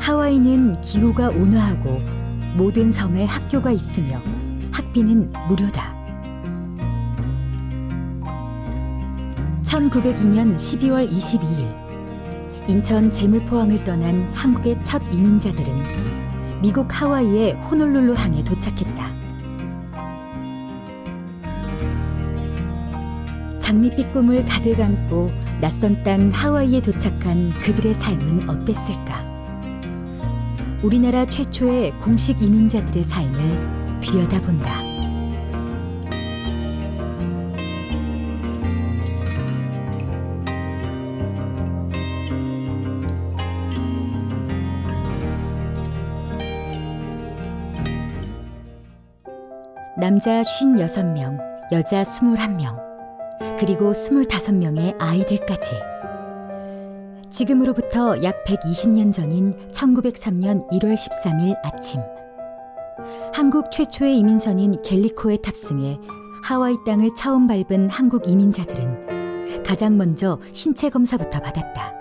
하와이는 기후가 온화하고 모든 섬에 학교가 있으며 학비는 무료다. 1902년 12월 22일 인천 제물포항을 떠난 한국의 첫 이민자들은 미국 하와이의 호놀룰루 항에 도착했다. 장밋빛 꿈을 가득 안고 낯선 땅 하와이에 도착한 그들의 삶은 어땠을까? 우리나라 최초의 공식 이민자들의 삶을 들여다본다. 남자 56명, 여자 21명, 그리고 25명의 아이들까지. 지금으로부터 약 120년 전인 1903년 1월 13일 아침, 한국 최초의 이민선인 갤리코에 탑승해 하와이 땅을 처음 밟은 한국 이민자들은 가장 먼저 신체 검사부터 받았다.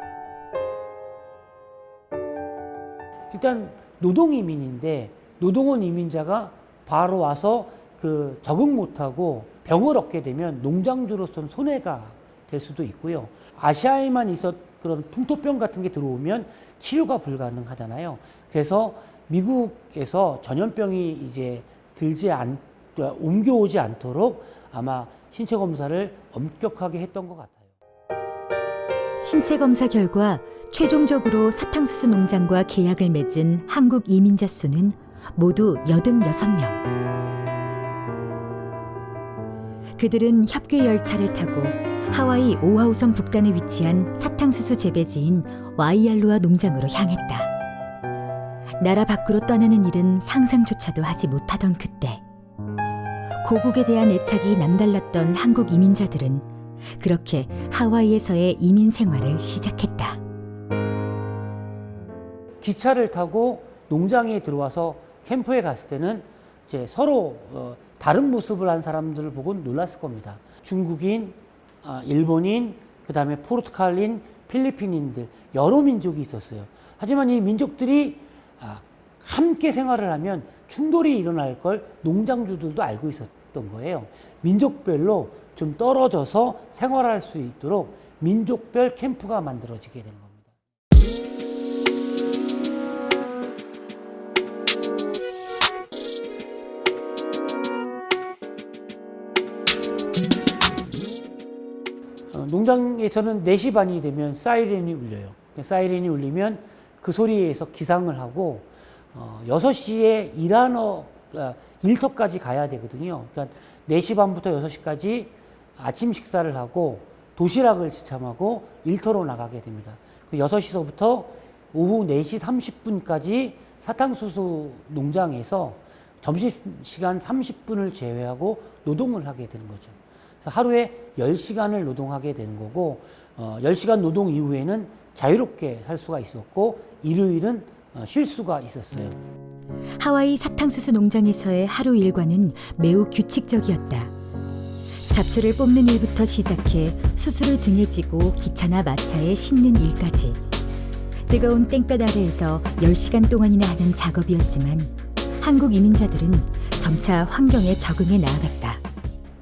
일단 노동 이민인데 노동원 이민자가 바로 와서 적응 못하고 병을 얻게 되면 농장주로서는 손해가 될 수도 있고요. 아시아에만 있었 그런 풍토병 같은 게 들어오면 치료가 불가능하잖아요. 그래서 미국에서 전염병이 이제 옮겨오지 않도록 아마 신체 검사를 엄격하게 했던 것 같아요. 신체 검사 결과 최종적으로 사탕수수 농장과 계약을 맺은 한국 이민자 수는 모두 86명. 그들은 협괴 열차를 타고 하와이 오아후섬 북단에 위치한 사탕수수 재배지인 와이알루아 농장으로 향했다. 나라 밖으로 떠나는 일은 상상조차도 하지 못하던 그때, 고국에 대한 애착이 남달랐던 한국 이민자들은 그렇게 하와이에서의 이민 생활을 시작했다. 기차를 타고 농장에 들어와서 캠프에 갔을 때는 이제 서로 다른 모습을 한 사람들을 보고 놀랐을 겁니다. 중국인, 일본인, 그 다음에 포르투갈인, 필리핀인들 여러 민족이 있었어요. 하지만 이 민족들이 함께 생활을 하면 충돌이 일어날 걸 농장주들도 알고 있었던 거예요. 민족별로 좀 떨어져서 생활할 수 있도록 민족별 캠프가 만들어지게 된 겁니다. 농장에서는 4시 반이 되면 사이렌이 울려요. 사이렌이 울리면 그 소리에서 기상을 하고 6시에 일터까지 가야 되거든요. 그러니까 4시 반부터 6시까지 아침 식사를 하고 도시락을 지참하고 일터로 나가게 됩니다. 6시서부터 오후 4시 30분까지 사탕수수 농장에서 점심시간 30분을 제외하고 노동을 하게 되는 거죠. 하루에 10시간을 노동하게 되는 거고 10시간 노동 이후에는 자유롭게 살 수가 있었고 일요일은 쉴 수가 있었어요. 하와이 사탕수수 농장에서의 하루 일과는 매우 규칙적이었다. 잡초를 뽑는 일부터 시작해 수수를 등에 지고 기차나 마차에 싣는 일까지. 뜨거운 땡볕 아래에서 10시간 동안이나 하는 작업이었지만 한국 이민자들은 점차 환경에 적응해 나아갔다.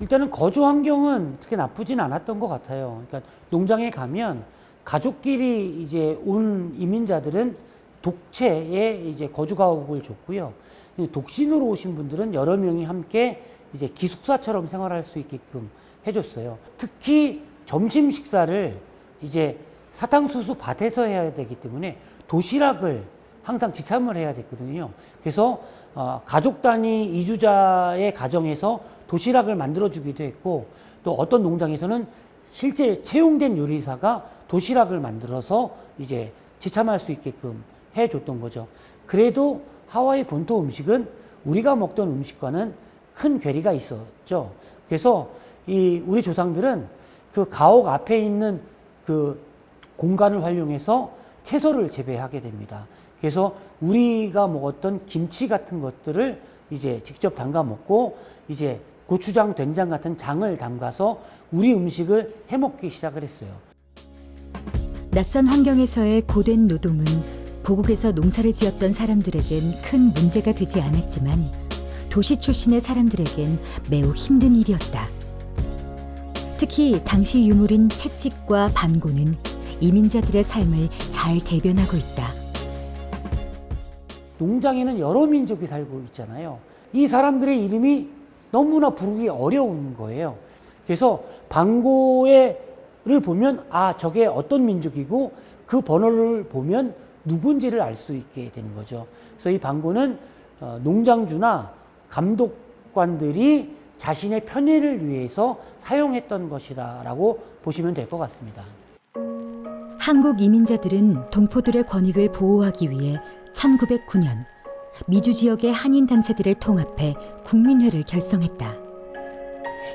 일단은 거주 환경은 그렇게 나쁘진 않았던 것 같아요. 그러니까 농장에 가면 가족끼리 이제 온 이민자들은 독채에 이제 거주 가옥을 줬고요. 독신으로 오신 분들은 여러 명이 함께 이제 기숙사처럼 생활할 수 있게끔 해줬어요. 특히 점심 식사를 이제 사탕수수 밭에서 해야 되기 때문에 도시락을 항상 지참을 해야 됐거든요. 그래서 가족 단위 이주자의 가정에서 도시락을 만들어주기도 했고, 또 어떤 농장에서는 실제 채용된 요리사가 도시락을 만들어서 이제 지참할 수 있게끔 해줬던 거죠. 그래도 하와이 본토 음식은 우리가 먹던 음식과는 큰 괴리가 있었죠. 그래서 우리 조상들은 그 가옥 앞에 있는 그 공간을 활용해서 채소를 재배하게 됩니다. 그래서 우리가 먹었던 김치 같은 것들을 이제 직접 담가 먹고 이제 고추장, 된장 같은 장을 담가서 우리 음식을 해먹기 시작을 했어요. 낯선 환경에서의 고된 노동은 고국에서 농사를 지었던 사람들에겐 큰 문제가 되지 않았지만 도시 출신의 사람들에겐 매우 힘든 일이었다. 특히 당시 유물인 채찍과 반고는 이민자들의 삶을 잘 대변하고 있다. 농장에는 여러 민족이 살고 있잖아요. 이 사람들의 이름이 너무나 부르기 어려운 거예요. 그래서 반고를 보면 저게 어떤 민족이고 그 번호를 보면 누군지를 알 수 있게 되는 거죠. 그래서 이 반고는 농장주나 감독관들이 자신의 편의를 위해서 사용했던 것이다라고 보시면 될 것 같습니다. 한국 이민자들은 동포들의 권익을 보호하기 위해 1909년 미주 지역의 한인 단체들을 통합해 국민회를 결성했다.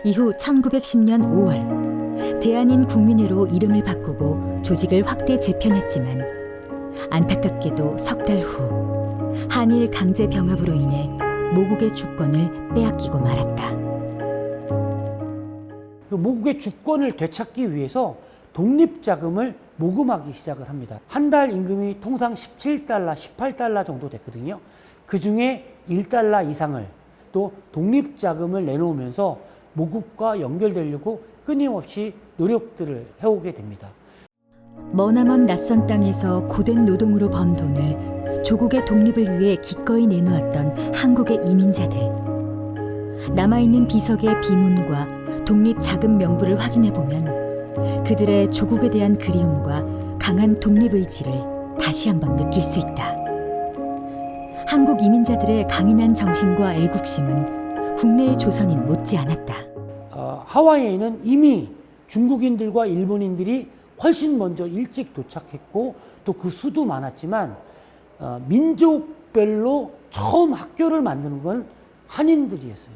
이후 1910년 5월 대한인 국민회로 이름을 바꾸고 조직을 확대 재편했지만 안타깝게도 석 달 후 한일 강제 병합으로 인해 모국의 주권을 빼앗기고 말았다. 모국의 주권을 되찾기 위해서 독립자금을 모금하기 시작을 합니다. 한 달 임금이 통상 17달러, 18달러 정도 됐거든요. 그 중에 1달러 이상을 또 독립자금을 내놓으면서 모국과 연결되려고 끊임없이 노력들을 해오게 됩니다. 머나먼 낯선 땅에서 고된 노동으로 번 돈을 조국의 독립을 위해 기꺼이 내놓았던 한국의 이민자들. 남아있는 비석의 비문과 독립자금 명부를 확인해보면 그들의 조국에 대한 그리움과 강한 독립의지를 다시 한번 느낄 수 있다. 한국 이민자들의 강인한 정신과 애국심은 국내의 조선인 못지않았다. 하와이에는 이미 중국인들과 일본인들이 훨씬 먼저 일찍 도착했고 또 그 수도 많았지만 민족별로 처음 학교를 만드는 건 한인들이었어요.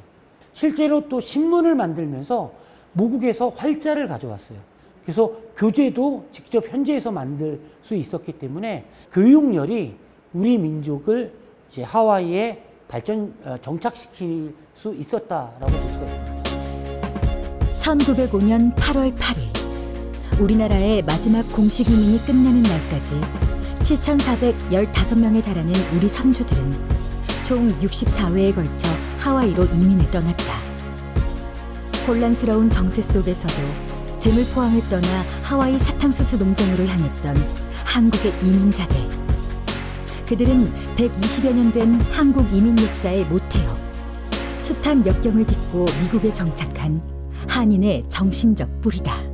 실제로 또 신문을 만들면서 모국에서 활자를 가져왔어요. 그래서 교재도 직접 현지에서 만들 수 있었기 때문에 교육열이 우리 민족을 이제 하와이에 정착시킬 수 있었다라고 볼 수가 있습니다. 1905년 8월 8일 우리나라의 마지막 공식 이민이 끝나는 날까지 7,415명에 달하는 우리 선조들은 총 64회에 걸쳐 하와이로 이민을 떠났다. 혼란스러운 정세 속에서도 재물포항을 떠나 하와이 사탕수수 농장으로 향했던 한국의 이민자들. 그들은 120여 년 된 한국 이민 역사의 모태어, 숱한 역경을 딛고 미국에 정착한 한인의 정신적 뿌리다.